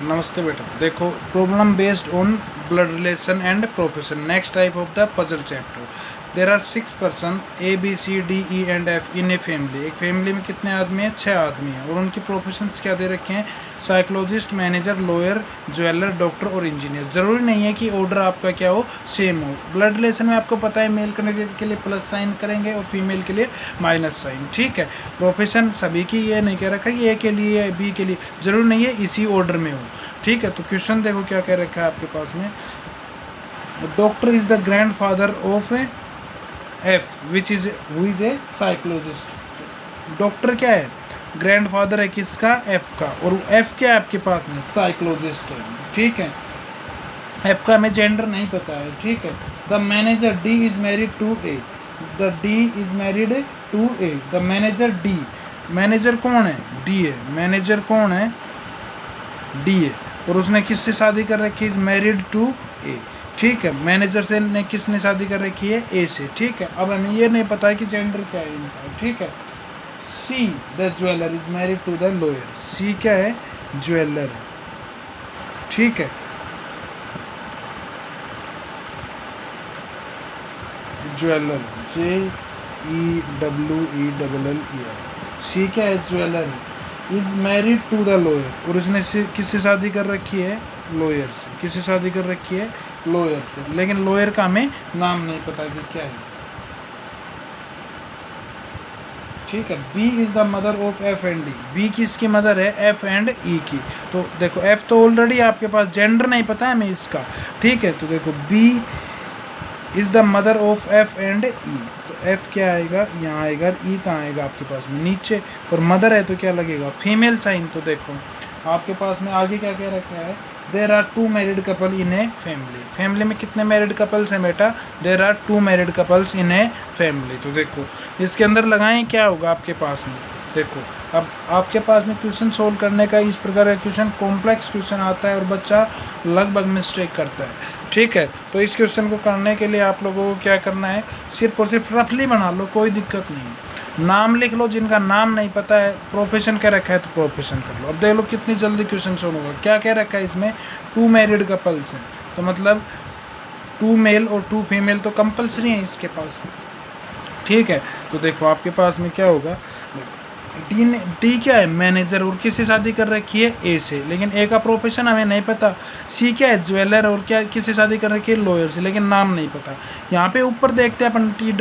नमस्ते बेटा। देखो, problem based on blood relation and profession, next type of the puzzle chapter. There are 6 person A B C D E and F in a family. एक family में कितने आदमी हैं? 6 आदमी हैं। और उनकी प्रोफेशंस क्या दे रखे हैं? Psychologist, manager, lawyer, jeweller, doctor और इंजीनियर। ज़रूरी नहीं है कि ऑर्डर आपका क्या हो, सेम हो। ब्लड रिलेशन में आपको पता है मेल कैंडिडेट के लिए प्लस साइन करेंगे और फीमेल के लिए माइनस साइन, ठीक है। प्रोफेशन सभी की ये नहीं कह रखा कि ए के लिए बी के लिए, ज़रूरी नहीं है इसी ऑर्डर में हो, ठीक है। तो क्वेश्चन देखो क्या कह रखा है आपके पास में। Doctor is the grand father of F which is who is a psychologist. Doctor क्या है? ग्रैंड फादर है किसका? एफ का। और एफ क्या है आपके पास में? साइकोलॉजिस्ट है, ठीक है। एफ का हमें जेंडर नहीं पता है, ठीक है। The manager D is married to A. The D is married to A. The manager D, manager कौन है? डी है। मैनेजर कौन है? डी है। और उसने किससे शादी कर रखी है? इज मैरिड टू ए, ठीक है। मैनेजर से ने किसने शादी कर रखी है? ए से, ठीक है। अब हमें ये नहीं पता है कि जेंडर क्या है इनका, ठीक है। See the jeweller is married to the lawyer. See क्या है? ज्वेलर है, ठीक है। Jeweller, JEWELLER। सी क्या है? ज्वेलर है। Is married to the lawyer. और उसने किससे शादी कर रखी है? लॉयर से। किससे शादी कर रखी है? लॉयर से। लेकिन लॉयर का हमें नाम नहीं पता कि क्या है, ठीक है। B is the mother of F and D. B किसकी मदर है? एफ एंड ई की। तो देखो एफ तो ऑलरेडी आपके पास, जेंडर नहीं पता है हमें इसका, ठीक है। तो देखो B is the mother of F and E. तो एफ क्या आएगा? यहाँ आएगा। ई कहाँ आएगा आपके पास में? नीचे। और मदर है तो क्या लगेगा? Female sign. तो देखो आपके पास में आगे क्या कह रखा है? There are 2 married couple in a family. Family में कितने मैरिड कपल्स हैं बेटा? There are 2 married couples in a family. तो देखो इसके अंदर लगाएं, क्या होगा आपके पास में? देखो अब आपके पास में क्वेश्चन सोल्व करने का इस प्रकार का क्वेश्चन, कॉम्प्लेक्स क्वेश्चन आता है और बच्चा लगभग मिस्टेक करता है, ठीक है। तो इस क्वेश्चन को करने के लिए आप लोगों को क्या करना है? सिर्फ और सिर्फ रफली बना लो, कोई दिक्कत नहीं। नाम लिख लो जिनका नाम नहीं पता है। प्रोफेशन क्या रखा है तो प्रोफेशन कर लो। अब देख लो कितनी जल्दी क्वेश्चन सोल्व होगा। क्या क्या रखा है इसमें? 2 मैरिड कपल्स हैं, तो मतलब 2 मेल और 2 फीमेल तो कंपल्सरी है इसके पास, ठीक है। तो देखो आपके पास में क्या होगा? डी क्या है? मैनेजर। और किससे शादी कर रखी है? ए से। लेकिन ए का प्रोफेशन हमें नहीं पता। सी क्या है? ज्वेलर। और क्या किससे शादी कर रखी है? लॉयर से। लेकिन नाम नहीं पता। यहाँ पे ऊपर देखते हैं अपन ट्री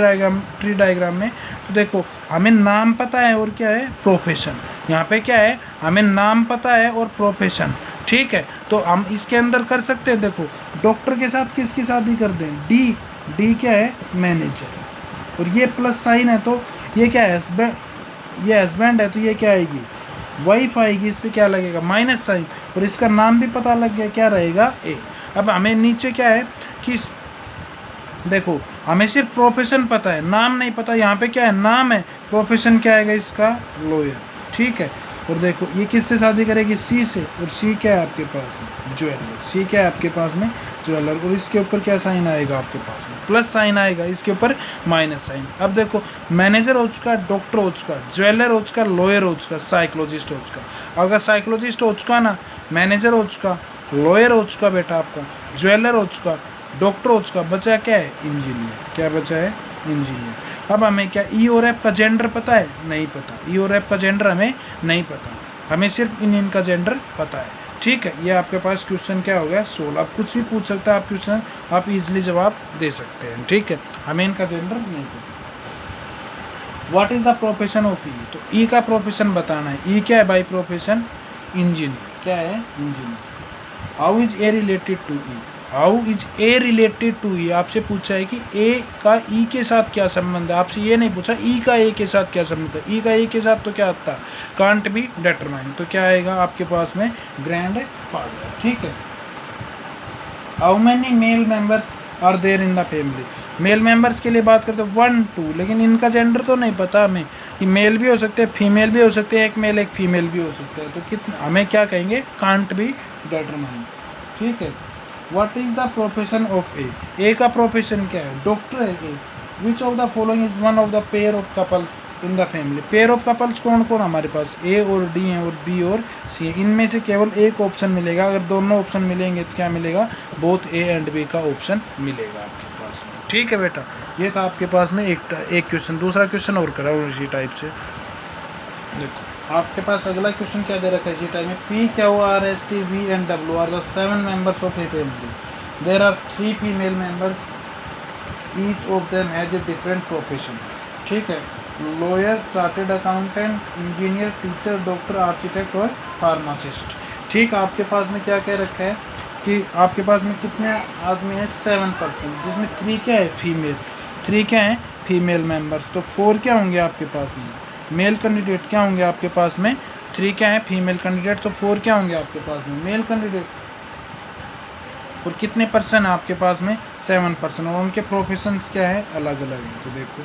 डायग्राम में। तो देखो हमें नाम पता है और क्या है? प्रोफेशन। यहाँ पे क्या है? हमें नाम पता है और प्रोफेशन, ठीक है। तो हम इसके अंदर कर सकते हैं। देखो डॉक्टर के साथ किसकी शादी कर दें? डी। डी क्या है? मैनेजर। और ये प्लस साइन है तो ये क्या है? हस्बैंड। ये हस्बैंड है तो ये क्या आएगी? वाइफ आएगी। इस पर क्या लगेगा? Minus sign. और इसका नाम भी पता लग गया, क्या रहेगा? ए। अब हमें नीचे क्या है कि देखो हमें सिर्फ प्रोफेशन पता है, नाम नहीं पता। यहाँ पे क्या है? नाम है। प्रोफेशन क्या आएगा इसका? लॉयर, ठीक है। और देखो ये किससे शादी करेगी? सी से। और सी क्या है आपके पास? ज्वेलर। सी क्या है आपके पास में? ज्वेलर। और इसके ऊपर क्या साइन आएगा आपके पास में? प्लस साइन आएगा। इसके ऊपर माइनस साइन। अब देखो मैनेजर हो चुका, डॉक्टर हो चुका, ज्वेलर हो चुका, लॉयर हो चुका, साइकोलॉजिस्ट हो चुका। अगर साइकोलॉजिस्ट हो चुका ना, मैनेजर हो चुका, लॉयर हो चुका बेटा आपका, ज्वेलर हो चुका, डॉक्टर हो चुका, बचा क्या है? इंजीनियर। क्या बचा है? इंजीनियर। अब हमें क्या ई और एफ का जेंडर पता है? नहीं पता। ई और एफ का जेंडर हमें नहीं पता, हमें सिर्फ इनका जेंडर पता है, ठीक है। ये आपके पास क्वेश्चन क्या हो गया? 16। आप कुछ भी पूछ सकते हैं, आप क्वेश्चन आप इजीली जवाब दे सकते हैं, ठीक है। हमें इनका जेंडर नहीं पता। What is the profession of E? तो ई का प्रोफेशन बताना है। ई क्या है बाई प्रोफेशन? इंजीनियर। क्या है? Engineer. How is A related to E? How is A related to E? आपसे पूछा है कि ए का ई के साथ क्या संबंध है। आपसे ये नहीं पूछा ई का ए के साथ क्या संबंध है। ई का ए के साथ तो क्या आता है? Can't be determine. तो क्या आएगा आपके पास में? ग्रैंड फादर, ठीक है। How many male members are there in the family? Male members के लिए बात करते हैं 1 2, लेकिन इनका जेंडर तो नहीं पता हमें कि मेल भी हो सकते हैं, फीमेल भी हो सकते हैं, एक मेल एक फीमेल भी हो सकता है। तो कितना हमें क्या कहेंगे? कांट बी डिटरमाइन, ठीक है। What is the profession of A? A का प्रोफेशन क्या है? डॉक्टर है A. Which of the following is one of the pair of couples in the family. Pair of couples कौन कौन हमारे पास, ए और डी हैं और बी और सी है। इनमें से केवल एक ऑप्शन मिलेगा, अगर दोनों ऑप्शन मिलेंगे तो क्या मिलेगा, बोथ ए एंड बी का ऑप्शन मिलेगा आपके पास में। ठीक है बेटा, ये था आपके पास में एक क्वेश्चन। दूसरा क्वेश्चन और कराओ इसी टाइप से। देखो आपके पास अगला क्वेश्चन क्या दे रखा है इसी टाइप में, P Q R S T V and W are the 7 members of a family, there are 3 female members, each of them has a different profession. ठीक है, lawyer, chartered accountant, engineer, teacher, doctor, architect और pharmacist. ठीक, आपके पास में क्या कह रखा है कि आपके पास में कितने आदमी हैं, 7%, जिसमें 3 क्या है, फीमेल, 3 क्या है, फीमेल मेंबर्स। तो 4 क्या होंगे आपके पास में, मेल कैंडिडेट क्या होंगे आपके पास में, 3 क्या है, फीमेल कैंडिडेट, तो 4 क्या होंगे आपके पास में, मेल कैंडिडेट। और कितने परसेंट आपके पास में, 7%, और उनके प्रोफेशंस क्या है, अलग अलग हैं। तो देखो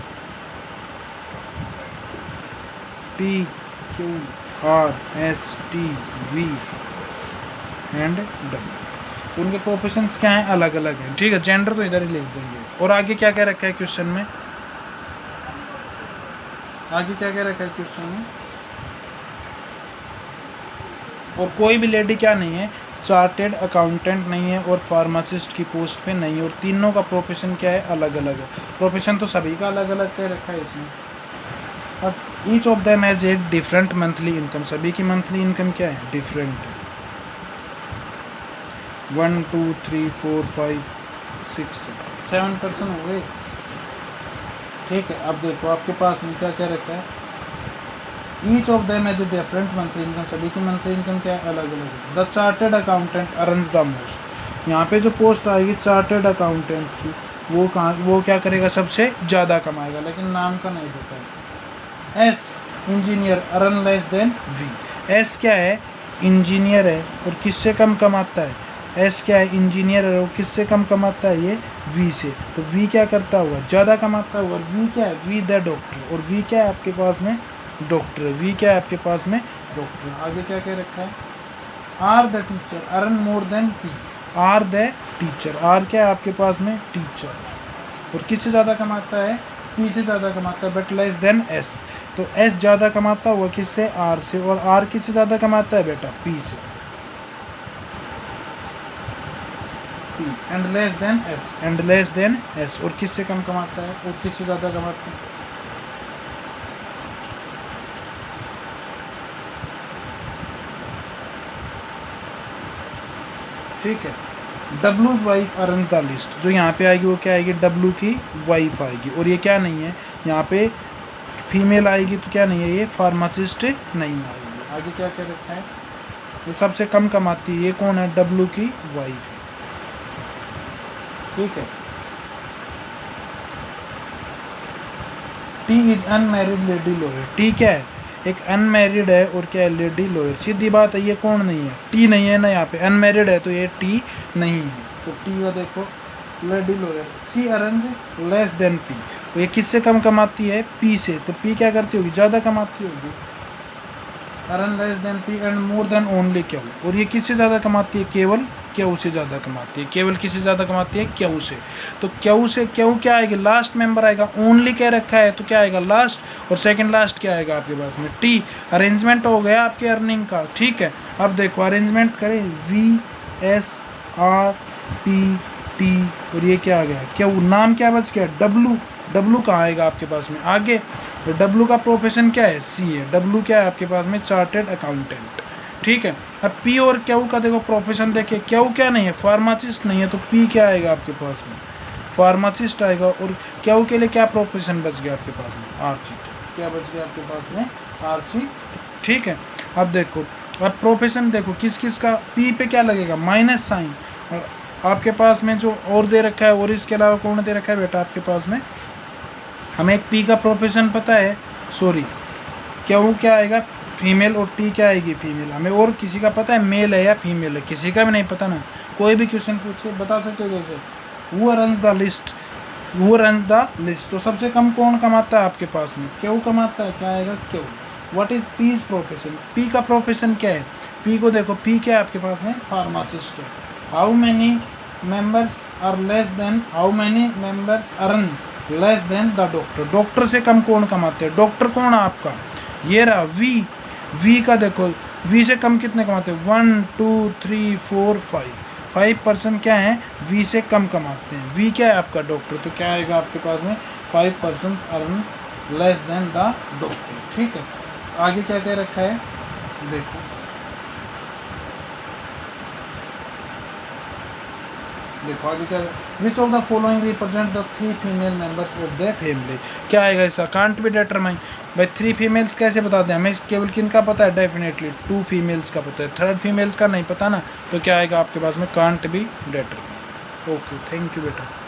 P Q R S T V and W, उनके प्रोफेशंस क्या हैं, अलग अलग हैं। ठीक है, जेंडर तो इधर ही लिख देंगे। और आगे क्या क्या रखा है क्वेश्चन में, आगे क्या क्या रखा है क्वेश्चन में, और कोई भी लेडी क्या नहीं है, चार्टेड अकाउंटेंट नहीं है और फार्मासिस्ट की पोस्ट पे नहीं है, और तीनों का प्रोफेशन क्या है, अलग अलग है। प्रोफेशन तो सभी का अलग अलग कह रखा है इसमें। और each of them has a different monthly income, सभी की मंथली इनकम क्या है, डिफरेंट है। 1 2 3 4 5 6 7% हो गए। ठीक है, अब देखो आपके पास में क्या क्या रखा है, each of them has a different monthly income, सभी की मंथली इनकम क्या है, अलग अलग है। The chartered accountant earns the most, यहाँ पे जो पोस्ट आएगी चार्टेड अकाउंटेंट की, वो कहाँ, वो क्या करेगा, सबसे ज़्यादा कमाएगा, लेकिन नाम का नहीं देता है। S engineer earn less than V, S क्या है, इंजीनियर है और किससे कम कमाता है, एस क्या है, इंजीनियर है और किससे कम कमाता है, ये वी से। तो वी क्या करता होगा, ज़्यादा कमाता होगा। और वी क्या है, वी द डॉक्टर, और वी क्या है आपके पास में, डॉक्टर है। वी क्या है आपके पास में, डॉक्टर। आगे क्या क्या रखा है, R the teacher earn more than P, R the teacher, R क्या है आपके पास में, टीचर, और किससे ज़्यादा कमाता है, पी से ज़्यादा कमाता है, बट लेस देन एस। तो एस ज़्यादा कमाता हुआ किससे, आर से, और आर किससे ज़्यादा कमाता है बेटा, पी से, P and less than S, and less than S, और किससे कम कमाता है, और किससे ज़्यादा कमाता है। ठीक है, डब्लूज वाइफ अर्न द लिस्ट, जो यहाँ पे आएगी वो क्या आएगी, डब्लू की वाइफ आएगी, और ये क्या नहीं है, यहाँ पे फीमेल आएगी तो क्या नहीं है, ये फार्मासिस्ट नहीं आएगी। आगे क्या क्या रखा है, ये सबसे कम कमाती है, ये कौन है, डब्लू की वाइफ है। ठीक है, T is unmarried lady lawyer, T क्या है, एक अनमैरिड है और क्या है, लेडी लॉयर। सीधी बात है, ये कौन नहीं है, टी नहीं है ना, यहाँ पे अनमैरिड है तो ये टी नहीं है, तो टी का देखो लेडी लॉयर। सी अर्न्स लेस देन पी, तो ये किससे कम कमाती है, पी से, तो पी क्या करती होगी, ज़्यादा कमाती होगी। Earn less then P and more than only Q, और ये किससे ज़्यादा कमाती है, केवल क्यू से ज़्यादा कमाती है, केवल किससे ज़्यादा कमाती है, क्यू से। तो क्यू से, क्यू क्या आएगा, लास्ट मेंबर आएगा, ओनली क्या रखा है तो क्या आएगा, लास्ट, और सेकंड लास्ट क्या आएगा आपके पास में, टी। अरेंजमेंट हो गया आपके अर्निंग का। ठीक है, अब देखो अरेंजमेंट करें, V S R P T, और ये क्या आ गया, क्यू, नाम क्या बच गया, डब्लू, डब्लू कहाँ आएगा आपके पास में, आगे। तो डब्लू का प्रोफेशन क्या है, सी है, डब्लू क्या है आपके पास में, चार्टेड अकाउंटेंट। ठीक है, अब पी और क्यू का देखो प्रोफेशन देखिए, क्यू क्या नहीं है, फार्मासिस्ट नहीं है, तो पी क्या आएगा आपके पास में, फार्मासिस्ट आएगा। और क्यू के लिए क्या प्रोफेशन बच गया आपके पास में, आर्किटेक्ट, क्या बच गया आपके पास में, आर्किटेक्ट। ठीक है, अब देखो, अब प्रोफेशन देखो किस किस का, पी पे क्या लगेगा, माइनस साइन, और आपके पास में जो और दे रखा है, और इसके अलावा कौन दे रखा है बेटा आपके पास में, हमें एक पी का प्रोफेशन पता है, सॉरी क्यू क्या आएगा, फीमेल, और टी क्या आएगी, फीमेल। हमें और किसी का पता है, मेल है या फीमेल है, किसी का भी नहीं पता ना, कोई भी क्वेश्चन पूछे बता सकते हो जैसे, वो रन्स द लिस्ट, वो रन्स द लिस्ट, तो सबसे कम कौन कमाता है आपके पास में, क्यू कमाता है, क्या आएगा, Q. What is P's profession, P का प्रोफेशन क्या है, पी को देखो, पी क्या है आपके पास में, फार्मासिस्ट है। How many members are less than, how many members earn less than the doctor. Doctor से कम कौन कमाते हैं? डॉक्टर कौन है आपका? ये रहा वी। वी का देखो, वी से कम कितने कमाते हैं? 1 2 3 4 5% क्या है? वी से कम कमाते हैं। वी क्या है आपका? डॉक्टर। तो क्या आएगा आपके पास में? 5% earn less than the doctor. ठीक है, आगे क्या क्या रखा है देखो। देखो आगे क्या, विच of the following represent the 3 female members of the family. क्या आएगा इसका? Can't be determine. भाई 3 फीमेल्स कैसे बताते हैं? हमें केवल किन का पता है? डेफिनेटली 2 फीमेल्स का पता है, 3rd फीमेल्स का नहीं पता ना। तो क्या आएगा आपके पास में? Can't be determine. Okay, thank you बेटा।